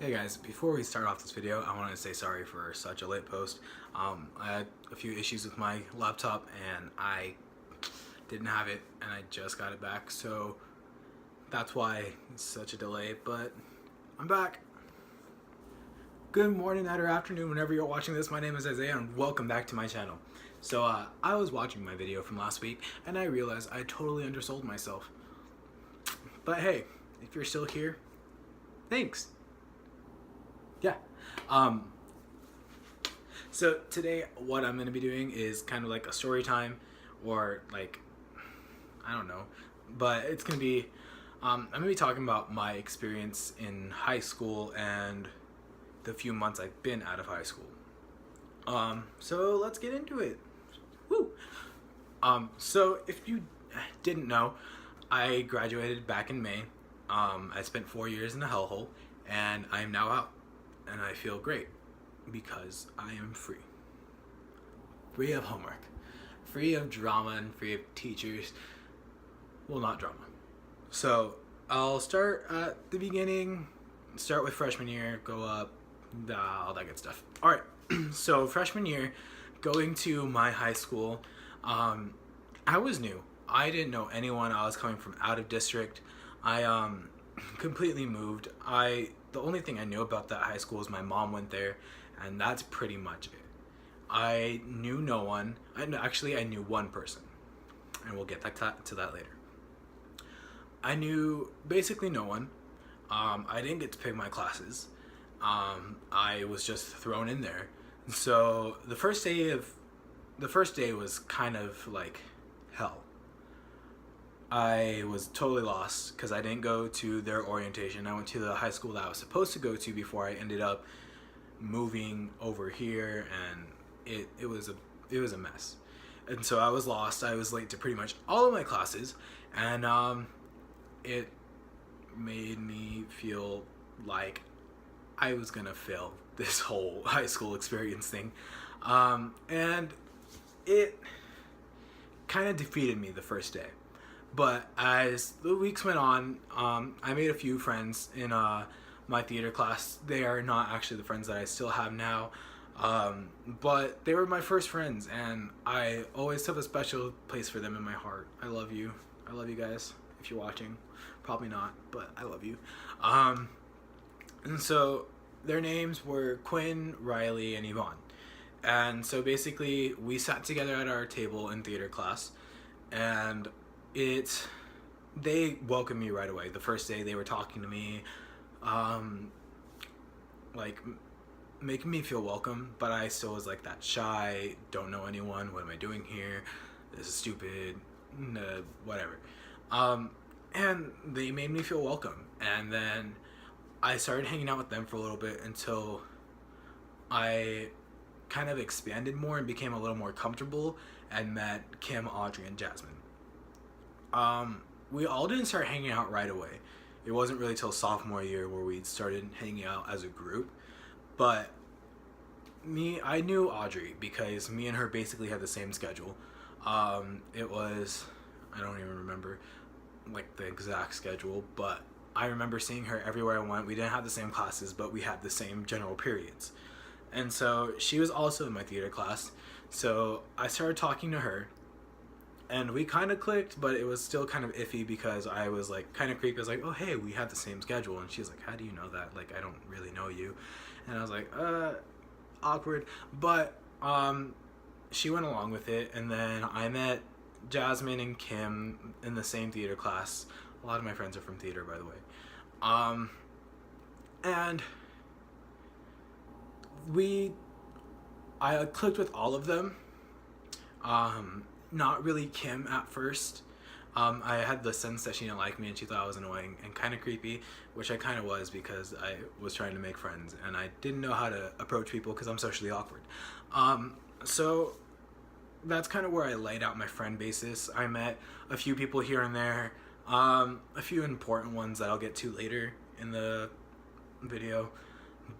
Hey guys, before we start off this video, I want to say sorry for such a late post. I had a few issues with my laptop and I didn't have it and I just got it back, so that's why it's such a delay, but I'm back. Good morning, night, or afternoon, whenever you're watching this. My name is Isaiah and welcome back to my channel. So I was watching my video from last week and I realized I totally undersold myself. But hey, if you're still here, thanks. Yeah. Um, so today what I'm going to be doing is kind of like a story time, or like, I don't know, but it's going to be, I'm going to be talking about my experience in high school and the few months I've been out of high school. So let's get into it. Woo! So if you didn't know, I graduated back in May. I spent 4 years in a hellhole and I'm now out. And I feel great because I am free. Free of homework, free of drama, and free of teachers. Well, not drama. So I'll start at the beginning, start with freshman year, go up, all that good stuff. All right, so freshman year, going to my high school, I was new. I didn't know anyone. I was coming from out of district. I completely moved. The only thing I knew about that high school is my mom went there, and that's pretty much it. I knew no one. I knew one person, and we'll get to that later. I knew basically no one. I didn't get to pick my classes. I was just thrown in there. So the first day was kind of like hell. I was totally lost because I didn't go to their orientation. I went to the high school that I was supposed to go to before I ended up moving over here, and it was a mess. And so I was lost. I was late to pretty much all of my classes, and it made me feel like I was gonna fail this whole high school experience thing, and it kind of defeated me the first day. But as the weeks went on, I made a few friends in my theater class. They are not actually the friends that I still have now, but they were my first friends, and I always have a special place for them in my heart. I love you. I love you guys. If you're watching, probably not, but I love you. And so their names were Quinn, Riley, and Yvonne. And so basically, we sat together at our table in theater class, and they welcomed me right away. The first day they were talking to me, like making me feel welcome, but I still was like that shy, don't know anyone, what am I doing here, this is stupid, whatever. And they made me feel welcome, and then I started hanging out with them for a little bit until I kind of expanded more and became a little more comfortable and met Kim, Audrey, and Jasmine. We all didn't start hanging out right away. It wasn't really till sophomore year where we started hanging out as a group. But I knew Audrey because me and her basically had the same schedule. It was, I don't even remember like the exact schedule, but I remember seeing her everywhere I went. We didn't have the same classes, but we had the same general periods. And so she was also in my theater class. So I started talking to her, and we kind of clicked, but it was still kind of iffy because I was like kind of creepy. I was like, oh hey, we have the same schedule, and she's like, how do you know that? Like, I don't really know you. And I was like, awkward. But she went along with it, and then I met Jasmine and Kim in the same theater class. A lot of my friends are from theater, by the way. And I clicked with all of them. Not really Kim at first. I had the sense that she didn't like me and she thought I was annoying and kind of creepy, which I kind of was because I was trying to make friends and I didn't know how to approach people because I'm socially awkward. So that's kind of where I laid out my friend basis. I met a few people here and there, a few important ones that I'll get to later in the video.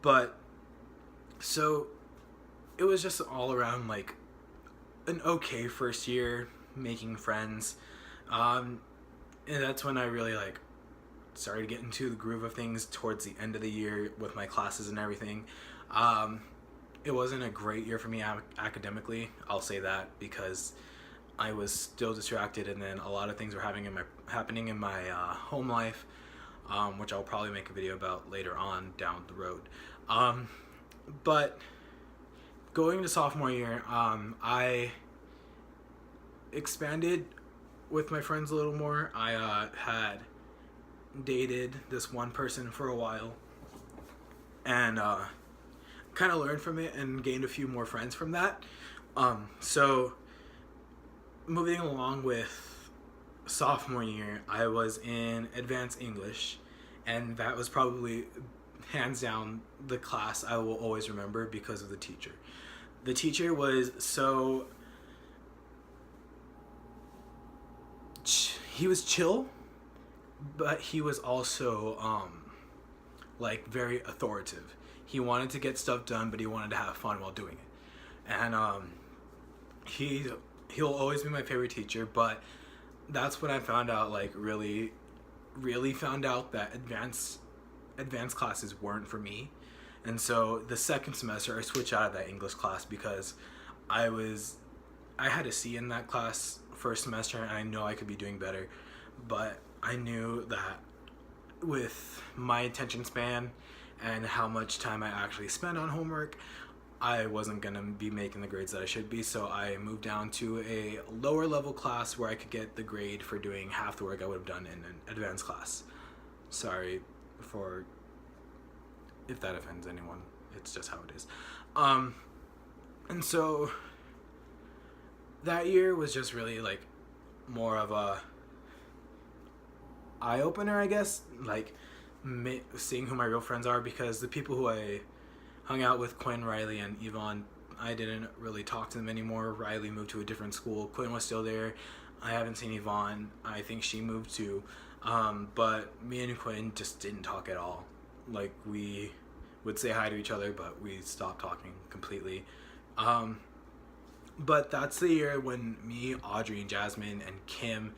But so it was just all around like an okay first year, making friends, and that's when I really like started to get into the groove of things towards the end of the year with my classes and everything. It wasn't a great year for me academically. I'll say that because I was still distracted, and then a lot of things were happening in my home life, which I'll probably make a video about later on down the road. But going to sophomore year, I expanded with my friends a little more. I had dated this one person for a while, and kind of learned from it and gained a few more friends from that. So moving along with sophomore year, I was in advanced English, and that was probably hands down the class I will always remember because of the teacher. The teacher was he was chill, but he was also like very authoritative. He wanted to get stuff done, but he wanted to have fun while doing it. And he'll always be my favorite teacher. But that's when I found out, like, really found out that advanced classes weren't for me. And so the second semester I switched out of that English class because I had a C in that class first semester, and I know I could be doing better, but I knew that with my attention span and how much time I actually spend on homework, I wasn't gonna be making the grades that I should be. So I moved down to a lower level class where I could get the grade for doing half the work I would have done in an advanced class. Sorry for if that offends anyone. It's just how it is. And so that year was just really like more of a eye opener, I guess, like seeing who my real friends are, because the people who I hung out with, Quinn, Riley, and Yvonne, I didn't really talk to them anymore. Riley moved to a different school. Quinn was still there. I haven't seen Yvonne. I think she moved too. But me and Quinn just didn't talk at all. Like, we would say hi to each other, but we stopped talking completely. But that's the year when me, Audrey, and Jasmine, and Kim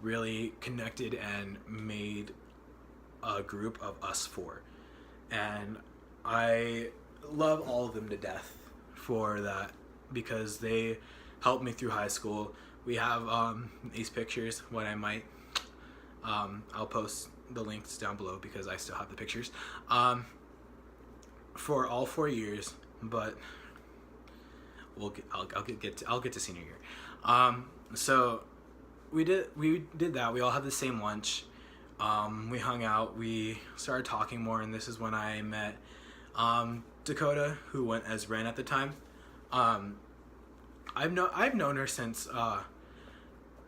really connected and made a group of us four. And I love all of them to death for that, because they helped me through high school. We have these pictures. When I might, I'll post the links down below because I still have the pictures for all 4 years. But I'll get to senior year. So we did that. We all had the same lunch. We hung out. We started talking more, and this is when I met Dakota, who went as Ren at the time. I've known her since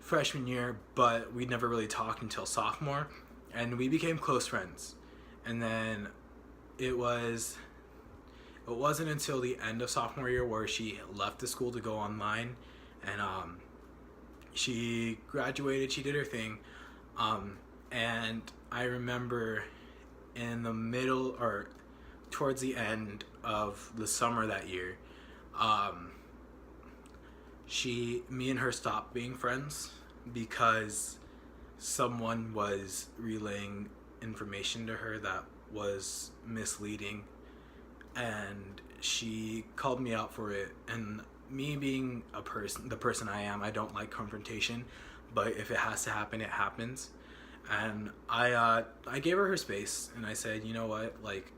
freshman year, but we never really talked until sophomore, and we became close friends. And then it wasn't until the end of sophomore year where she left the school to go online, and she graduated. She did her thing, and I remember in the middle or towards the end of the summer that year, me and her stopped being friends because someone was relaying information to her that was misleading, and she called me out for it. And me being the person I am, I don't like confrontation, but if it has to happen, it happens. And I gave her space, and I said, you know what, like,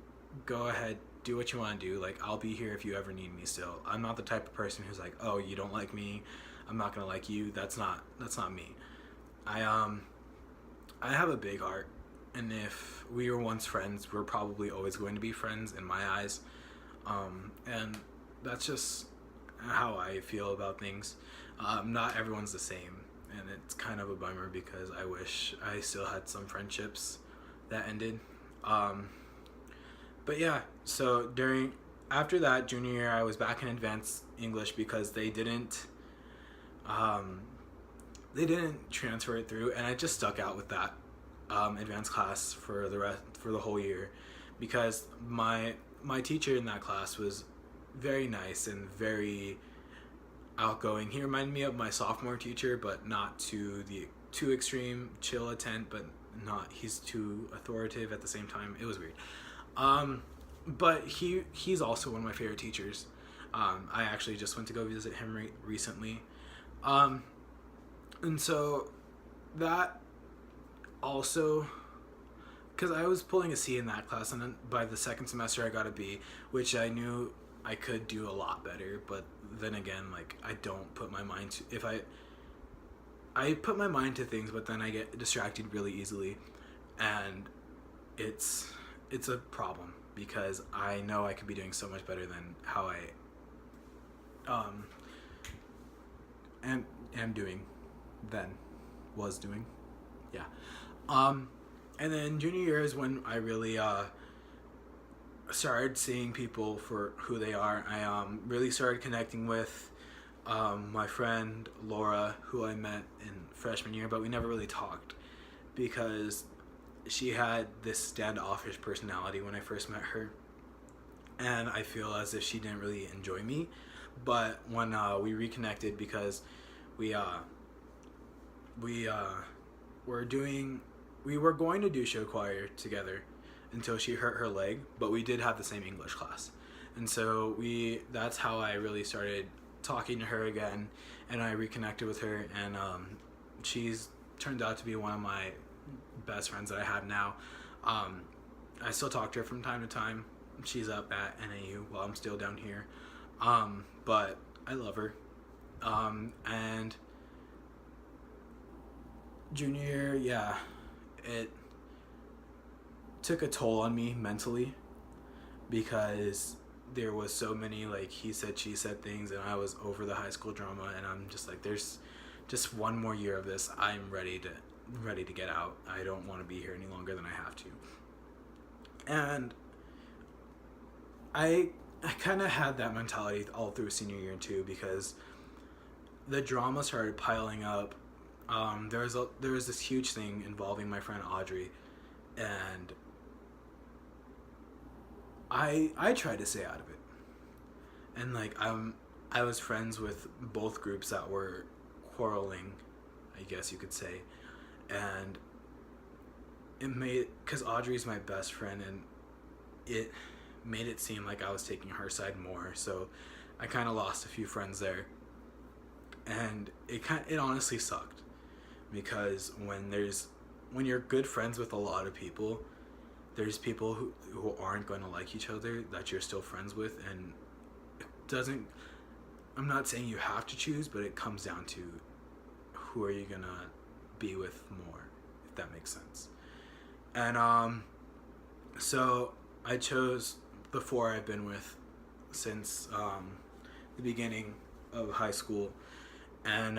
go ahead, do what you want to do. Like, I'll be here if you ever need me still. I'm not the type of person who's like, oh, you don't like me, I'm not gonna like you. That's not me. I have a big heart, and if we were once friends, we're probably always going to be friends in my eyes. And that's just how I feel about things. Not everyone's the same, and it's kind of a bummer because I wish I still had some friendships that ended. But yeah, so after that junior year, I was back in advanced English because they didn't transfer it through, and I just stuck out with that advanced class for the whole year, because my teacher in that class was very nice and very outgoing. He reminded me of my sophomore teacher, but not to the too extreme chill but not, he's too authoritative at the same time. It was weird. But he's also one of my favorite teachers. I actually just went to go visit him recently. And so that also, because I was pulling a C in that class, and then by the second semester I got a B, which I knew I could do a lot better. But then again, like, I don't put my mind to, if I put my mind to things, but then I get distracted really easily, and it's a problem because I know I could be doing so much better than how I am doing, then was doing. Yeah. And then junior year is when I really started seeing people for who they are. I really started connecting with my friend Laura, who I met in freshman year, but we never really talked because she had this standoffish personality when I first met her, and I feel as if she didn't really enjoy me. But when we reconnected, because we were going to do show choir together until she hurt her leg, but we did have the same English class, and so that's how I really started talking to her again, and I reconnected with her, and she's turned out to be one of my best friends that I have now. I still talk to her from time to time. She's up at NAU while I'm still down here, but I love her. And junior year, yeah, it took a toll on me mentally because there was so many like he said she said things, and I was over the high school drama, and I'm just like, there's just one more year of this. I'm ready to get out. I don't want to be here any longer than I have to. And I kind of had that mentality all through senior year too, because the drama started piling up. There was this huge thing involving my friend Audrey, and I tried to stay out of it. And like I was friends with both groups that were quarreling, I guess you could say, and it made, because Audrey's my best friend, and it made it seem like I was taking her side more. So I kind of lost a few friends there, and it honestly sucked, because when you're good friends with a lot of people, there's people who aren't going to like each other that you're still friends with, and it doesn't, I'm not saying you have to choose, but it comes down to who are you gonna be with more, if that makes sense. And so I chose the four I've been with since the beginning of high school, and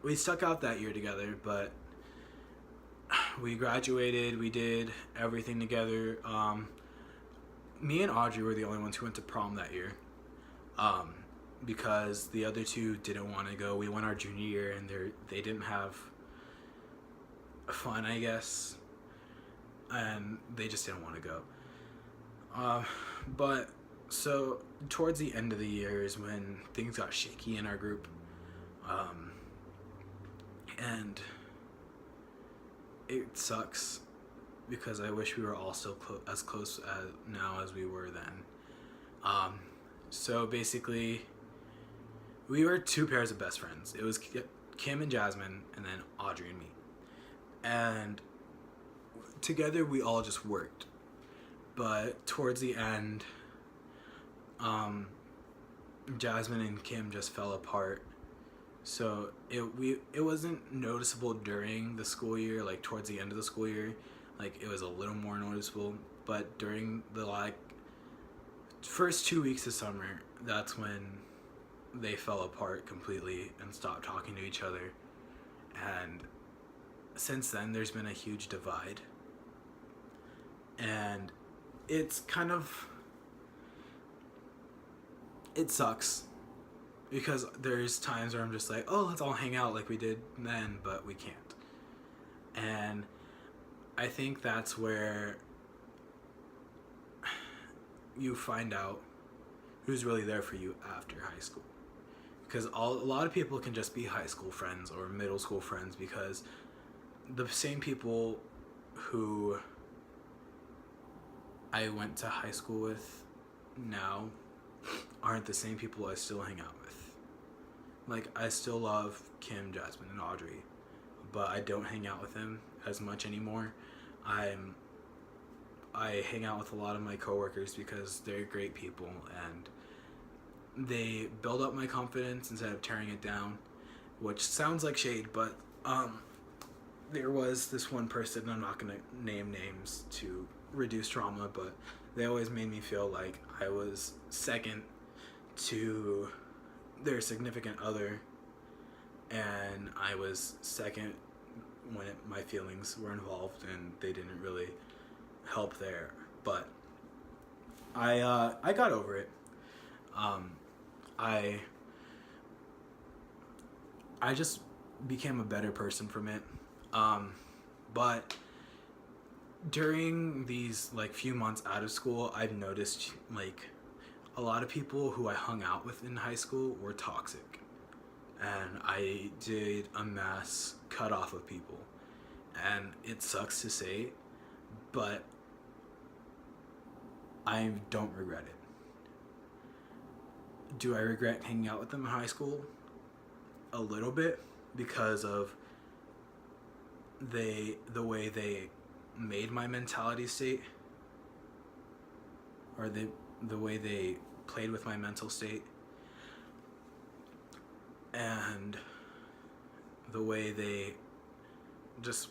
we stuck out that year together, but we graduated, we did everything together. Me and Audrey were the only ones who went to prom that year, because the other two didn't want to go. We went our junior year, and they didn't have fun, I guess, and they just didn't want to go. But so towards the end of the year is when things got shaky in our group, and it sucks because I wish we were all still as close now as we were then. So basically, we were two pairs of best friends. It was Kim and Jasmine, and then Audrey and me. And together we all just worked. But towards the end, Jasmine and Kim just fell apart. So it wasn't noticeable during the school year, like towards the end of the school year, like it was a little more noticeable. But during the first 2 weeks of summer, that's when they fell apart completely and stopped talking to each other. And since then, there's been a huge divide. And it's kind of, it sucks, because there's times where I'm just like, oh, let's all hang out like we did then, but we can't. And I think that's where you find out who's really there for you after high school. Because a lot of people can just be high school friends or middle school friends because the same people who I went to high school with now aren't the same people I still hang out with. Like, I still love Kim, Jasmine, and Audrey, but I don't hang out with them as much anymore. I hang out with a lot of my coworkers because they're great people and they build up my confidence instead of tearing it down, which sounds like shade, but there was this one person, I'm not gonna name names to reduce trauma, but they always made me feel like I was second to their significant other, and I was second when my feelings were involved, and they didn't really help there. But I got over it. I just became a better person from it. But during these like few months out of school, I've noticed like a lot of people who I hung out with in high school were toxic, and I did a mass cutoff of people, and it sucks to say, but I don't regret it. Do I regret hanging out with them in high school? A little bit, because of the way they made my mentality state, or the way they played with my mental state, and the way they just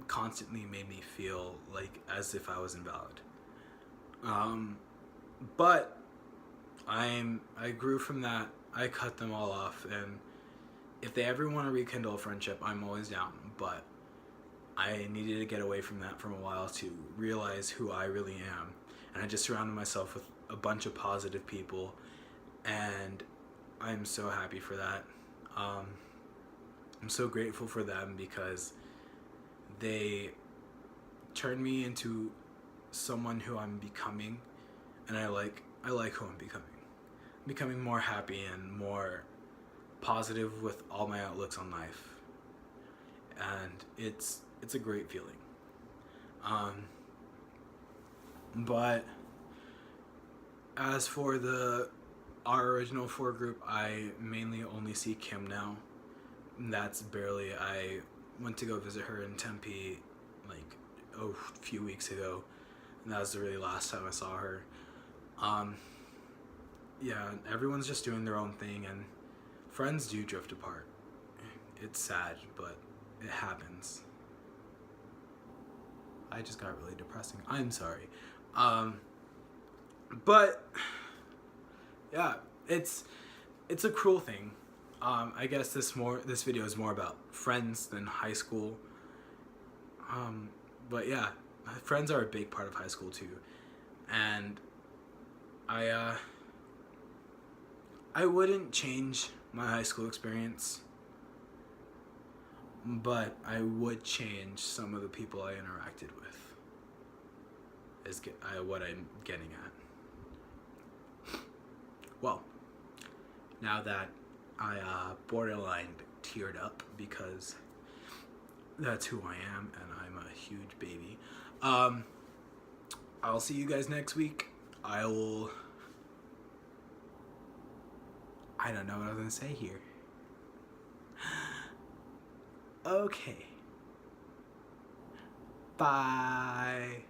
constantly made me feel like as if I was invalid. But I grew from that. I cut them all off, and if they ever want to rekindle a friendship, I'm always down. But I needed to get away from that for a while to realize who I really am, and I just surrounded myself with a bunch of positive people, and I'm so happy for that. I'm so grateful for them because they turned me into someone who I'm becoming, and I like who I'm becoming. I'm becoming more happy and more positive with all my outlooks on life, and it's a great feeling. But as for our original four group, I mainly only see Kim now. That's barely. I went to go visit her in Tempe like a few weeks ago, and that was the really last time I saw her. Yeah, everyone's just doing their own thing, and friends do drift apart. It's sad, but it happens. I just got really depressing. I'm sorry. But yeah, it's a cruel thing. I guess this video is more about friends than high school. But yeah, friends are a big part of high school too, and I wouldn't change my high school experience, but I would change some of the people I interacted with. Is what I'm getting at. Well, now that I borderline teared up because that's who I am and I'm a huge baby. I'll see you guys next week. I don't know what I was gonna say here. Okay. Bye.